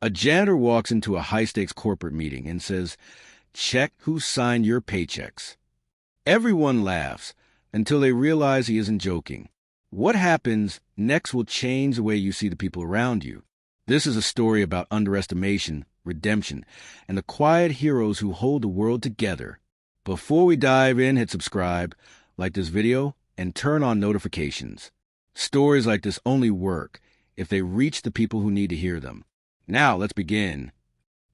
A janitor walks into a high-stakes corporate meeting and says, "Check who signed your paychecks." Everyone laughs until they realize he isn't joking. What happens next will change the way you see the people around you. This is a story about underestimation, redemption, and the quiet heroes who hold the world together. Before we dive in, hit subscribe, like this video, and turn on notifications. Stories like this only work if they reach the people who need to hear them. Now, let's begin.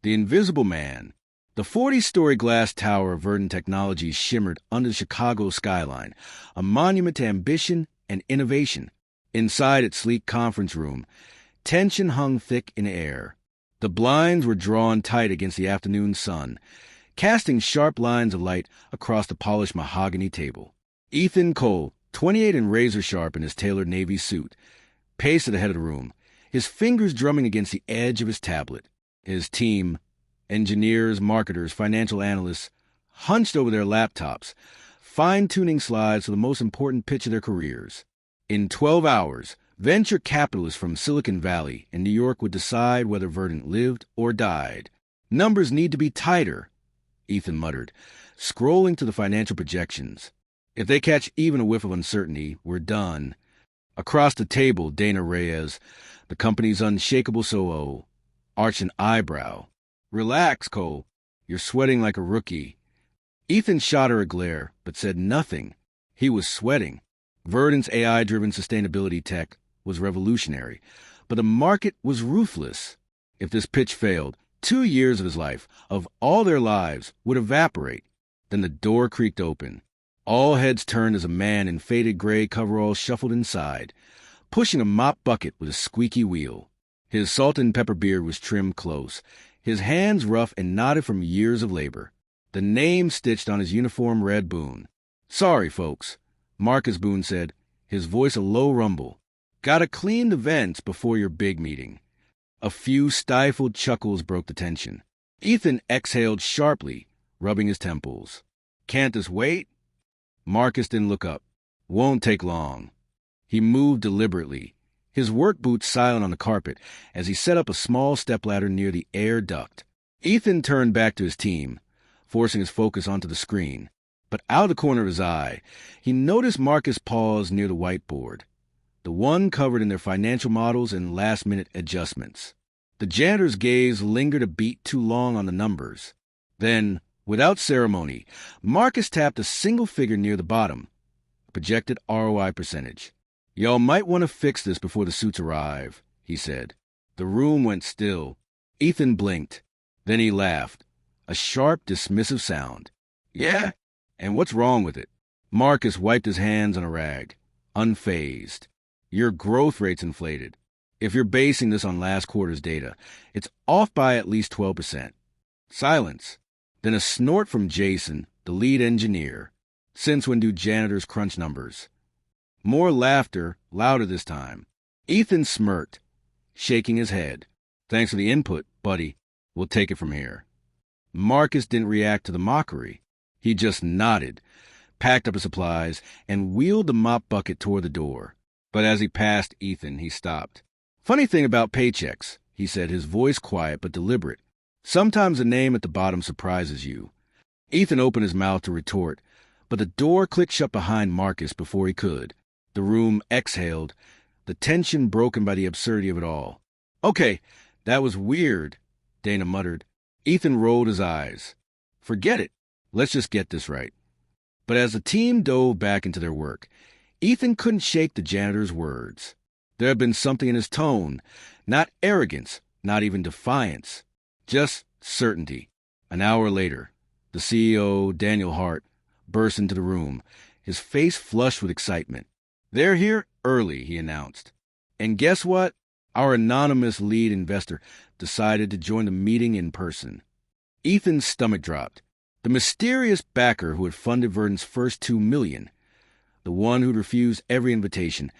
The Invisible Man. The 40-story glass tower of Verdant Technologies shimmered under the Chicago skyline, a monument to ambition and innovation. Inside its sleek conference room, tension hung thick in air. The blinds were drawn tight against the afternoon sun, casting sharp lines of light across the polished mahogany table. Ethan Cole, 28 and razor-sharp in his tailored navy suit, paced at the head of the room, his fingers drumming against the edge of his tablet. His team, engineers, marketers, financial analysts, hunched over their laptops, fine-tuning slides for the most important pitch of their careers. In 12 hours, venture capitalists from Silicon Valley and New York would decide whether Verdant lived or died. "Numbers need to be tighter," Ethan muttered, scrolling to the financial projections. "If they catch even a whiff of uncertainty, we're done." Across the table, Dana Reyes, the company's unshakable COO, arched an eyebrow. "Relax, Cole. You're sweating like a rookie." Ethan shot her a glare, but said nothing. He was sweating. Verdant's AI-driven sustainability tech was revolutionary, but the market was ruthless. If this pitch failed, 2 years of his life, of all their lives, would evaporate. Then the door creaked open. All heads turned as a man in faded gray coveralls shuffled inside, pushing a mop bucket with a squeaky wheel. His salt and pepper beard was trimmed close, his hands rough and knotted from years of labor. The name stitched on his uniform read Boone. "Sorry, folks," Marcus Boone said, his voice a low rumble. "Gotta clean the vents before your big meeting." A few stifled chuckles broke the tension. Ethan exhaled sharply, rubbing his temples. "Can't this wait?" Marcus didn't look up. "Won't take long." He moved deliberately, his work boots silent on the carpet as he set up a small stepladder near the air duct. Ethan turned back to his team, forcing his focus onto the screen. But out of the corner of his eye, he noticed Marcus pause near the whiteboard, the one covered in their financial models and last-minute adjustments. The janitor's gaze lingered a beat too long on the numbers. Then, without ceremony, Marcus tapped a single figure near the bottom, a projected ROI percentage. "Y'all might want to fix this before the suits arrive," he said. The room went still. Ethan blinked. Then he laughed, a sharp, dismissive sound. "Yeah? And what's wrong with it?" Marcus wiped his hands on a rag, unfazed. "Your growth rate's inflated. If you're basing this on last quarter's data, it's off by at least 12%. Silence. Then a snort from Jason, the lead engineer. "Since when do janitors crunch numbers?" More laughter, louder this time. Ethan smirked, shaking his head. "Thanks for the input, buddy. We'll take it from here." Marcus didn't react to the mockery. He just nodded, packed up his supplies, and wheeled the mop bucket toward the door. But as he passed Ethan, he stopped. "Funny thing about paychecks," he said, his voice quiet but deliberate. "Sometimes the name at the bottom surprises you." Ethan opened his mouth to retort, but the door clicked shut behind Marcus before he could. The room exhaled, the tension broken by the absurdity of it all. "Okay, that was weird," Dana muttered. Ethan rolled his eyes. "Forget it. Let's just get this right." But as the team dove back into their work, Ethan couldn't shake the janitor's words. There had been something in his tone, not arrogance, not even defiance, just certainty. An hour later, the CEO, Daniel Hart, burst into the room, his face flushed with excitement. "They're here early," he announced. "And guess what? Our anonymous lead investor decided to join the meeting in person." Ethan's stomach dropped. The mysterious backer who had funded Verdant's first $2 million, the one who'd refused every invitation,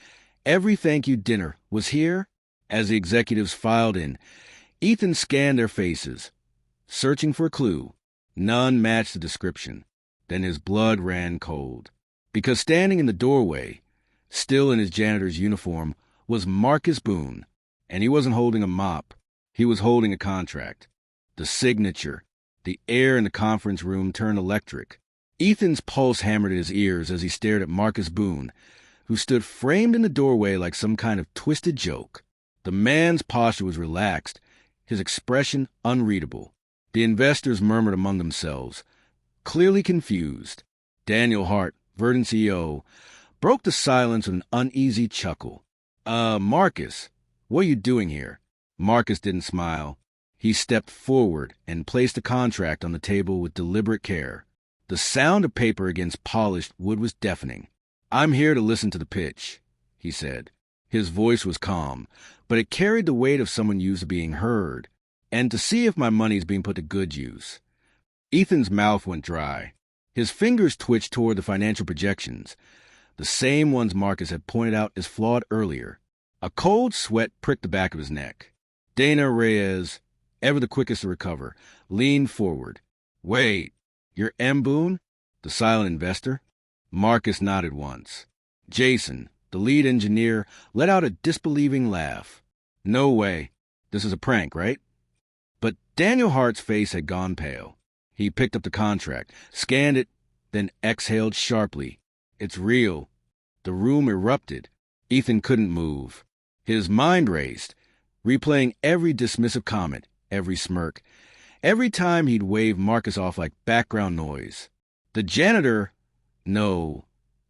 every thank-you dinner, was here. As the executives filed in, Ethan scanned their faces, searching for a clue. None matched the description. Then his blood ran cold. Because standing in the doorway, still in his janitor's uniform, was Marcus Boone, and he wasn't holding a mop. He was holding a contract. The signature. The air in the conference room turned electric. Ethan's pulse hammered in his ears as he stared at Marcus Boone, who stood framed in the doorway like some kind of twisted joke. The man's posture was relaxed, his expression unreadable. The investors murmured among themselves, clearly confused. Daniel Hart, Verdant CEO, broke the silence with an uneasy chuckle. Marcus, what are you doing here?" Marcus didn't smile. He stepped forward and placed the contract on the table with deliberate care. The sound of paper against polished wood was deafening. "I'm here to listen to the pitch," he said. His voice was calm, but it carried the weight of someone used to being heard, and to see if my money's being put to good use. Ethan's mouth went dry. His fingers twitched toward the financial projections, the same ones Marcus had pointed out as flawed earlier. A cold sweat pricked the back of his neck. Dana Reyes, ever the quickest to recover, leaned forward. "Wait, you're M. Boone, the silent investor?" Marcus nodded once. Jason, the lead engineer, let out a disbelieving laugh. "No way. This is a prank, right?" But Daniel Hart's face had gone pale. He picked up the contract, scanned it, then exhaled sharply. "It's real." The room erupted. Ethan couldn't move. His mind raced, replaying every dismissive comment, every smirk, every time he'd wave Marcus off like background noise. The janitor, no,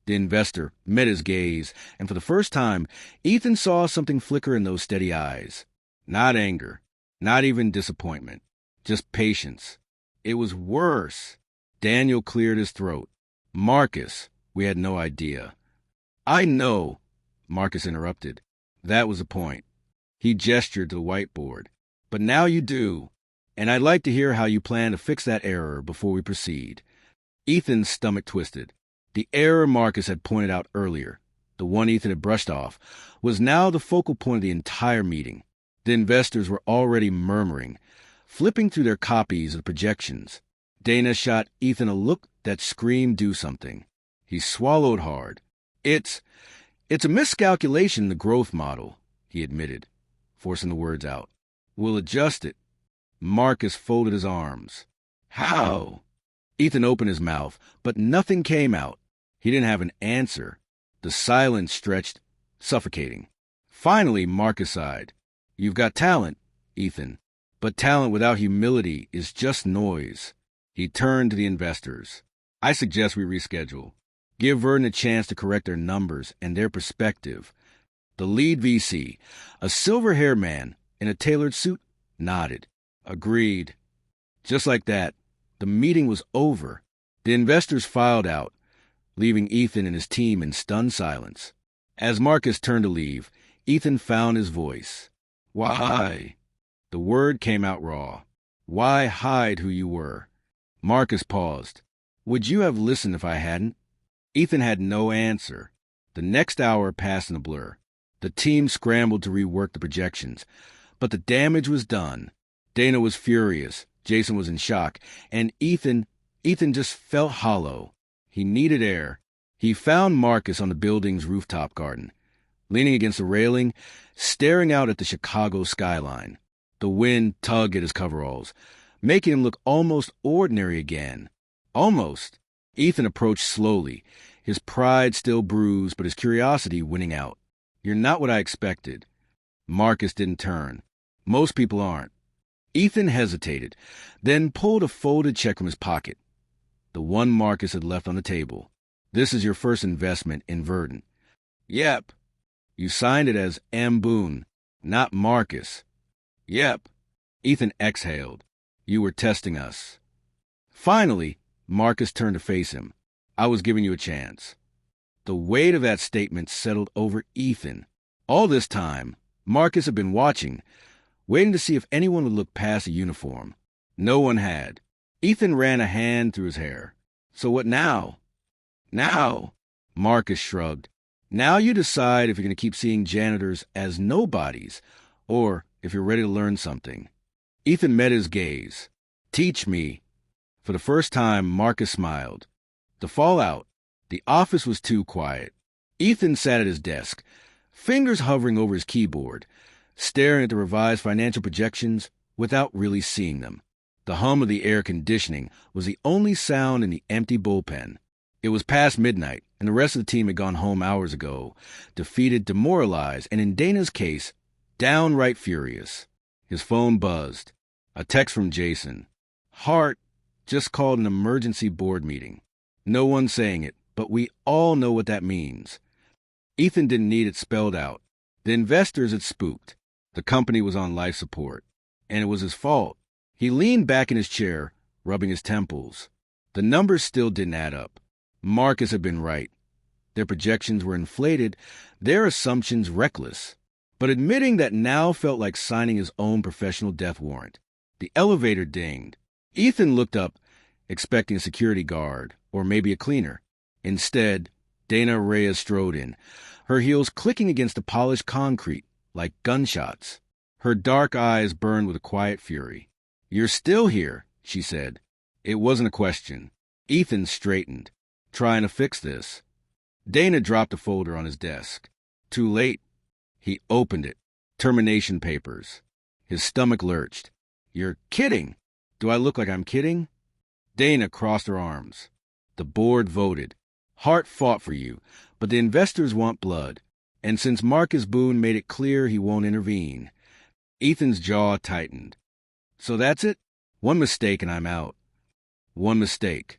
the investor, met his gaze, and for the first time, Ethan saw something flicker in those steady eyes. Not anger, not even disappointment, just patience. It was worse. Daniel cleared his throat. "Marcus, we had no idea." "I know," Marcus interrupted. That was the point. He gestured to the whiteboard. "But now you do, and I'd like to hear how you plan to fix that error before we proceed." Ethan's stomach twisted. The error Marcus had pointed out earlier, the one Ethan had brushed off, was now the focal point of the entire meeting. The investors were already murmuring, flipping through their copies of the projections. Dana shot Ethan a look that screamed do something. He swallowed hard. It's a miscalculation in the growth model," he admitted, forcing the words out. "We'll adjust it." Marcus folded his arms. "How?" Ethan opened his mouth, but nothing came out. He didn't have an answer. The silence stretched, suffocating. Finally, Marcus sighed. "You've got talent, Ethan, but talent without humility is just noise." He turned to the investors. "I suggest we reschedule. Give Verdant a chance to correct their numbers and their perspective." The lead VC, a silver-haired man in a tailored suit, nodded. "Agreed." Just like that, the meeting was over. The investors filed out, leaving Ethan and his team in stunned silence. As Marcus turned to leave, Ethan found his voice. "Why?" The word came out raw. "Why hide who you were?" Marcus paused. "Would you have listened if I hadn't?" Ethan had no answer. The next hour passed in a blur. The team scrambled to rework the projections, but the damage was done. Dana was furious, Jason was in shock, and Ethan just felt hollow. He needed air. He found Marcus on the building's rooftop garden, leaning against the railing, staring out at the Chicago skyline. The wind tugged at his coveralls, making him look almost ordinary again. Almost. Ethan approached slowly, his pride still bruised, but his curiosity winning out. "You're not what I expected." Marcus didn't turn. Most people aren't. Ethan hesitated, then pulled a folded check from his pocket. The one Marcus had left on the table. "This is your first investment in Verdant." "Yep." "You signed it as M. Boone, not Marcus." "Yep." Ethan exhaled. "You were testing us." Finally, Marcus turned to face him. "I was giving you a chance." The weight of that statement settled over Ethan. All this time, Marcus had been watching, waiting to see if anyone would look past the uniform. No one had. Ethan ran a hand through his hair. "So what now?" "Now," Marcus shrugged. "Now you decide if you're going to keep seeing janitors as nobodies, or if you're ready to learn something." Ethan met his gaze. "Teach me." For the first time, Marcus smiled. The fallout. The office was too quiet. Ethan sat at his desk, fingers hovering over his keyboard, staring at the revised financial projections without really seeing them. The hum of the air conditioning was the only sound in the empty bullpen. It was past midnight, and the rest of the team had gone home hours ago, defeated, demoralized, and in Dana's case, downright furious. His phone buzzed. A text from Jason. Hart just called an emergency board meeting. No one saying it, but we all know what that means. Ethan didn't need it spelled out. The investors had spooked. The company was on life support. And it was his fault. He leaned back in his chair, rubbing his temples. The numbers still didn't add up. Marcus had been right. Their projections were inflated, their assumptions reckless. But admitting that now felt like signing his own professional death warrant. The elevator dinged. Ethan looked up, expecting a security guard, or maybe a cleaner. Instead, Dana Reyes strode in, her heels clicking against the polished concrete like gunshots. Her dark eyes burned with a quiet fury. "You're still here," she said. It wasn't a question. Ethan straightened, trying to fix this. Dana dropped a folder on his desk. Too late. He opened it. Termination papers. His stomach lurched. "You're kidding. Do I look like I'm kidding?" Dana crossed her arms. "The board voted. Hart fought for you, but the investors want blood. And since Marcus Boone made it clear he won't intervene." Ethan's jaw tightened. "So that's it? One mistake and I'm out." "One mistake."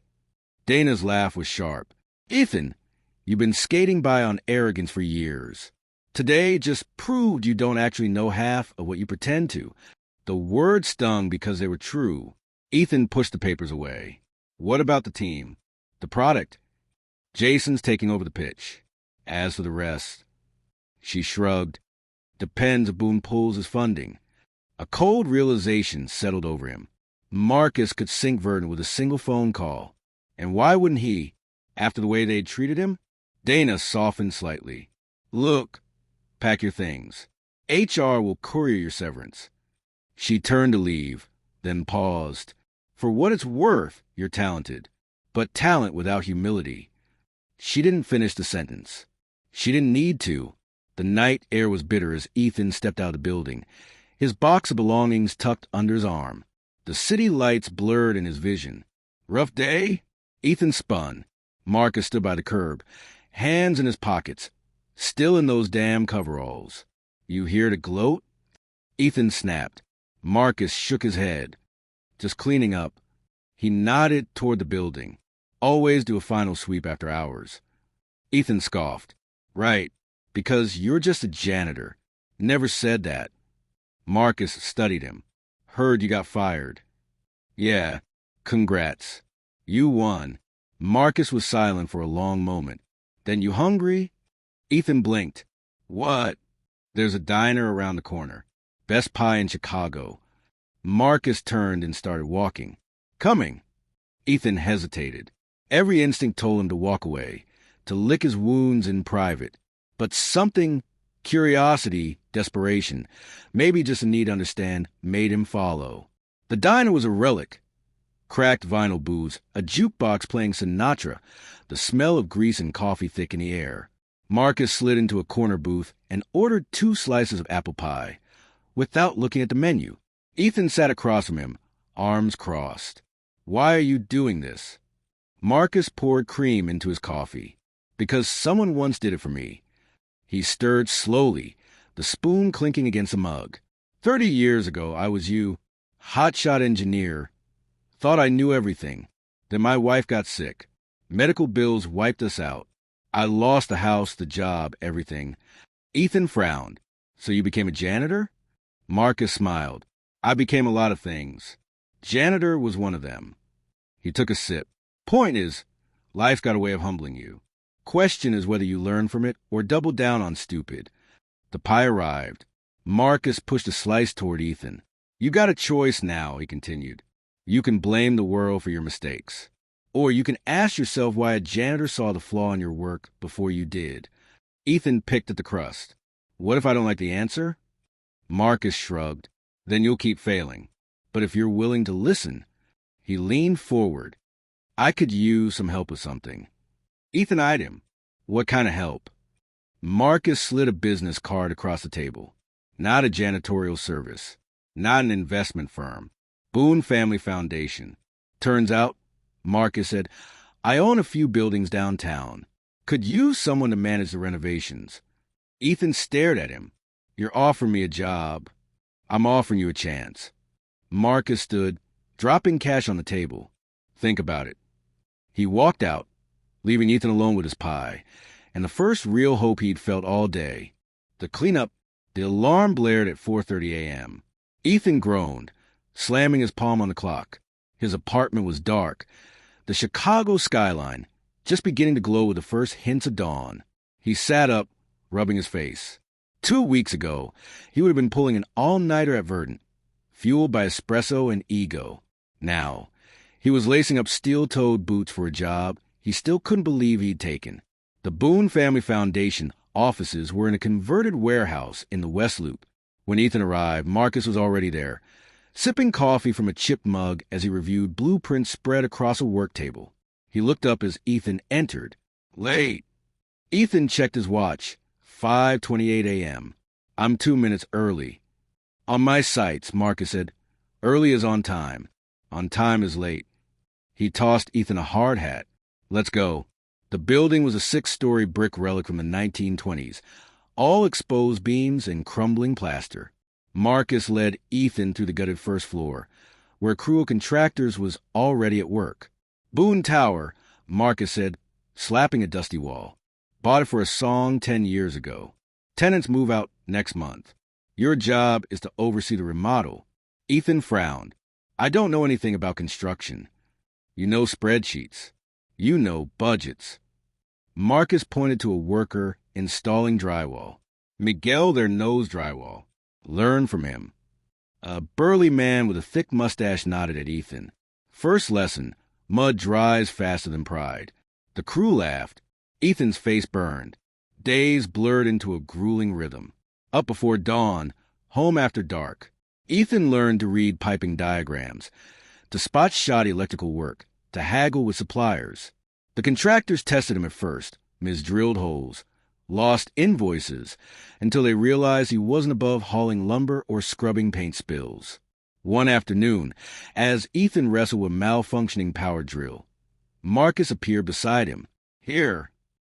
Dana's laugh was sharp. "Ethan, you've been skating by on arrogance for years. Today just proved you don't actually know half of what you pretend to." The words stung because they were true. Ethan pushed the papers away. "What about the team? The product? Jason's taking over the pitch. As for the rest..." She shrugged. "Depends if Boone pulls his funding." A cold realization settled over him. Marcus could sink Verdon with a single phone call. And why wouldn't he, after the way they'd treated him? Dana softened slightly. "Look, pack your things. HR will courier your severance." She turned to leave, then paused. "For what it's worth, you're talented. But talent without humility." She didn't finish the sentence. She didn't need to. The night air was bitter as Ethan stepped out of the building, his box of belongings tucked under his arm. The city lights blurred in his vision. "Rough day?" Ethan spun. Marcus stood by the curb, hands in his pockets, still in those damn coveralls. "You here to gloat?" Ethan snapped. Marcus shook his head. "Just cleaning up." He nodded toward the building. "Always do a final sweep after hours." Ethan scoffed. "Right, because you're just a janitor. Never said that." Marcus studied him. "Heard you got fired." "Yeah, congrats. You won." Marcus was silent for a long moment. "Then you hungry?" Ethan blinked. "What?" "There's a diner around the corner. Best pie in Chicago." Marcus turned and started walking. "Coming." Ethan hesitated. Every instinct told him to walk away, to lick his wounds in private. But something, curiosity, desperation, maybe just a need to understand, made him follow. The diner was a relic. Cracked vinyl booths, a jukebox playing Sinatra, the smell of grease and coffee thick in the air. Marcus slid into a corner booth and ordered 2 slices of apple pie, without looking at the menu. Ethan sat across from him, arms crossed. "Why are you doing this?" Marcus poured cream into his coffee. "Because someone once did it for me." He stirred slowly, the spoon clinking against the mug. 30 years ago, I was you, hotshot engineer. Thought I knew everything. Then my wife got sick. Medical bills wiped us out. I lost the house, the job, everything. Ethan frowned. "So you became a janitor?" Marcus smiled. "I became a lot of things. Janitor was one of them." He took a sip. "Point is, life's got a way of humbling you. Question is whether you learn from it or double down on stupid." The pie arrived. Marcus pushed a slice toward Ethan. "You got a choice now," he continued. "You can blame the world for your mistakes. Or you can ask yourself why a janitor saw the flaw in your work before you did." Ethan picked at the crust. "What if I don't like the answer?" Marcus shrugged. "Then you'll keep failing. But if you're willing to listen..." He leaned forward. "I could use some help with something." Ethan eyed him. "What kind of help?" Marcus slid a business card across the table. not a janitorial service, not an investment firm. Boone Family Foundation. Turns out, Marcus said, I own a few buildings downtown. Could use someone to manage the renovations. Ethan stared at him. You're offering me a job. I'm offering you a chance. Marcus stood, dropping cash on the table. Think about it. He walked out, leaving Ethan alone with his pie, and the first real hope he'd felt all day. The cleanup, the alarm blared at 4:30 a.m. Ethan groaned, slamming his palm on the clock. His apartment was dark, the Chicago skyline just beginning to glow with the first hints of dawn. He sat up, rubbing his face. 2 weeks ago, he would have been pulling an all-nighter at Verdant, fueled by espresso and ego. Now, he was lacing up steel-toed boots for a job he still couldn't believe he'd taken. The Boone Family Foundation offices were in a converted warehouse in the West Loop. When Ethan arrived, Marcus was already there, sipping coffee from a chipped mug as he reviewed blueprints spread across a work table. He looked up as Ethan entered. Late. Ethan checked his watch. 5:28 a.m. I'm 2 minutes early. On my sights, Marcus said, early is on time. On time is late. He tossed Ethan a hard hat. Let's go. The building was a 6-story brick relic from the 1920s, all exposed beams and crumbling plaster. Marcus led Ethan through the gutted first floor, where a crew of contractors was already at work. Boone Tower, Marcus said, slapping a dusty wall. Bought it for a song 10 years ago. Tenants move out next month. Your job is to oversee the remodel. Ethan frowned. I don't know anything about construction. You know spreadsheets. You know budgets. Marcus pointed to a worker installing drywall. Miguel their nose drywall. Learn from him. A burly man with a thick mustache nodded at Ethan. First lesson, mud dries faster than pride. The crew laughed. Ethan's face burned. Days blurred into a grueling rhythm. Up before dawn, home after dark. Ethan learned to read piping diagrams, to spot shoddy electrical work, to haggle with suppliers. The contractors tested him at first, misdrilled holes, lost invoices, until they realized he wasn't above hauling lumber or scrubbing paint spills. One afternoon, as Ethan wrestled with malfunctioning power drill, Marcus appeared beside him. Here.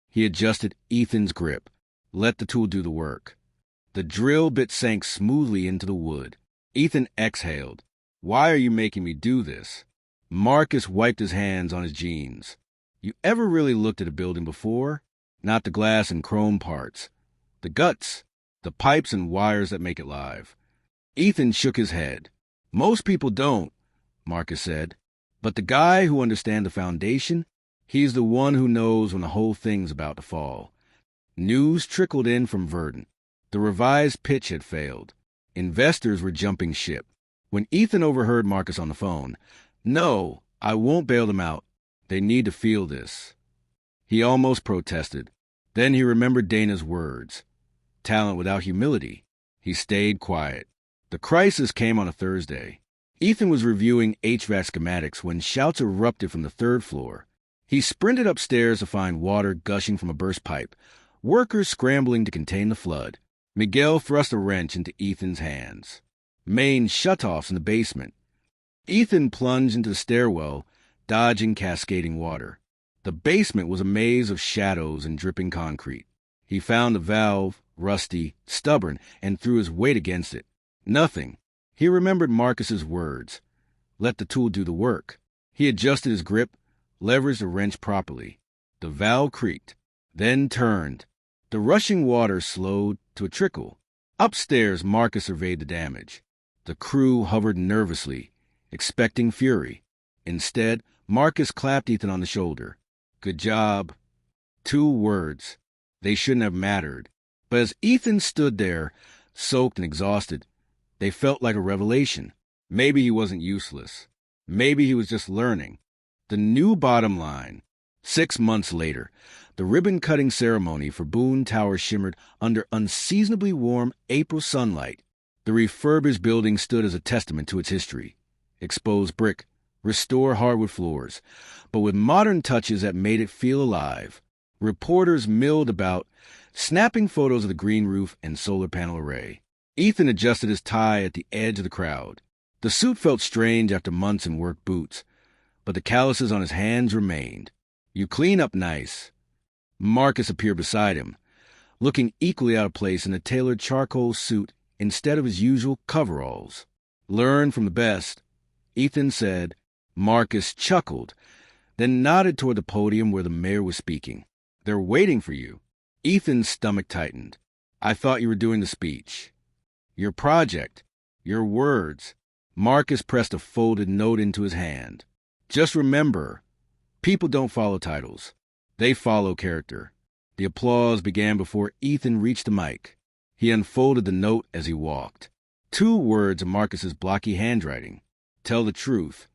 He adjusted Ethan's grip, let the tool do the work. The drill bit sank smoothly into the wood. Ethan exhaled. Why are you making me do this? Marcus wiped his hands on his jeans. You ever really looked at a building before? Not the glass and chrome parts. The guts, the pipes and wires that make it live. Ethan shook his head. Most people don't, Marcus said. But the guy who understands the foundation, he's the one who knows when the whole thing's about to fall. News trickled in from Verdant. The revised pitch had failed. Investors were jumping ship. When Ethan overheard Marcus on the phone, No, I won't bail them out. They need to feel this. He almost protested. Then he remembered Dana's words. Talent without humility. He stayed quiet. The crisis came on a Thursday. Ethan was reviewing HVAC schematics when shouts erupted from the third floor. He sprinted upstairs to find water gushing from a burst pipe, workers scrambling to contain the flood. Miguel thrust a wrench into Ethan's hands. Main shutoffs in the basement. Ethan plunged into the stairwell, dodging cascading water. The basement was a maze of shadows and dripping concrete. He found the valve, rusty, stubborn, and threw his weight against it. Nothing. He remembered Marcus's words. Let the tool do the work. He adjusted his grip, leveraged the wrench properly. The valve creaked, then turned. The rushing water slowed to a trickle. Upstairs, Marcus surveyed the damage. The crew hovered nervously, expecting fury. Instead, Marcus clapped Ethan on the shoulder. Good job. 2 words. They shouldn't have mattered. But as Ethan stood there, soaked and exhausted, they felt like a revelation. Maybe he wasn't useless. Maybe he was just learning. The new bottom line. 6 months later, the ribbon-cutting ceremony for Boone Tower shimmered under unseasonably warm April sunlight. The refurbished building stood as a testament to its history. Exposed brick, restored hardwood floors, but with modern touches that made it feel alive. Reporters milled about, snapping photos of the green roof and solar panel array. Ethan adjusted his tie at the edge of the crowd. The suit felt strange after months in work boots, but the calluses on his hands remained. "You clean up nice." Marcus appeared beside him, looking equally out of place in a tailored charcoal suit instead of his usual coveralls. "Learn from the best," Ethan said. Marcus chuckled, then nodded toward the podium where the mayor was speaking. "They're waiting for you." Ethan's stomach tightened. "I thought you were doing the speech." "Your project. Your words." Marcus pressed a folded note into his hand. "Just remember, people don't follow titles. They follow character." The applause began before Ethan reached the mic. He unfolded the note as he walked. 2 words in Marcus's blocky handwriting. "Tell the truth."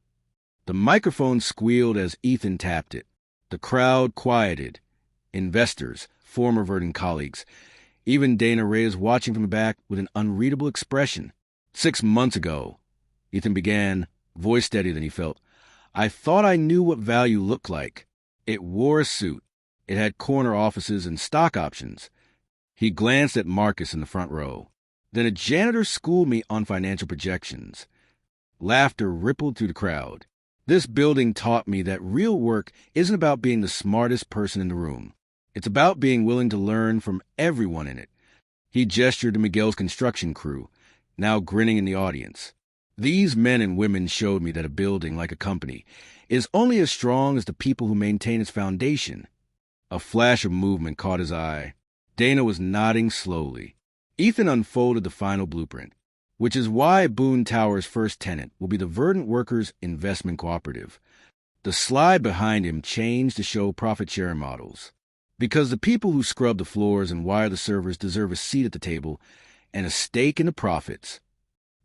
The microphone squealed as Ethan tapped it. The crowd quieted. Investors, former Verdant colleagues, even Dana Reyes watching from the back with an unreadable expression. 6 months ago, Ethan began, voice steadier than he felt, "I thought I knew what value looked like. It wore a suit. It had corner offices and stock options." He glanced at Marcus in the front row. "Then a janitor schooled me on financial projections." Laughter rippled through the crowd. "This building taught me that real work isn't about being the smartest person in the room. It's about being willing to learn from everyone in it." He gestured to Miguel's construction crew, now grinning in the audience. "These men and women showed me that a building, like a company, is only as strong as the people who maintain its foundation." A flash of movement caught his eye. Dana was nodding slowly. Ethan unfolded the final blueprint, which is why Boone Tower's first tenant will be the Verdant Workers Investment Cooperative. The slide behind him changed to show profit-sharing models. Because the people who scrub the floors and wire the servers deserve a seat at the table and a stake in the profits.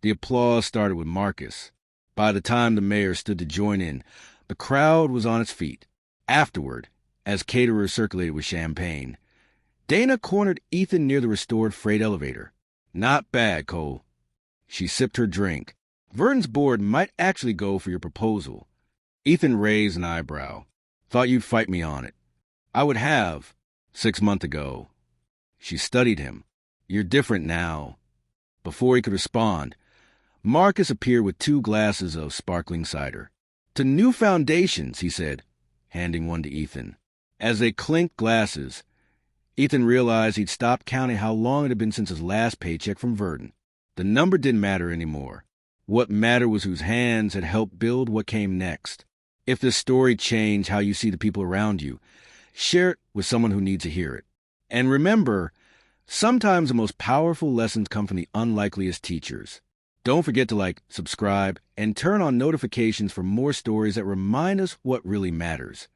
The applause started with Marcus. By the time the mayor stood to join in, the crowd was on its feet. Afterward, as caterers circulated with champagne, Dana cornered Ethan near the restored freight elevator. "Not bad, Cole." She sipped her drink. "Verdant's board might actually go for your proposal." Ethan raised an eyebrow. "Thought you'd fight me on it." "I would have, 6 months ago." She studied him. "You're different now." Before he could respond, Marcus appeared with 2 glasses of sparkling cider. "To new foundations," he said, handing one to Ethan. As they clinked glasses, Ethan realized he'd stopped counting how long it had been since his last paycheck from Verdant. The number didn't matter anymore. What mattered was whose hands had helped build what came next. If this story changed how you see the people around you, share it with someone who needs to hear it. And remember, sometimes the most powerful lessons come from the unlikeliest teachers. Don't forget to subscribe, and turn on notifications for more stories that remind us what really matters.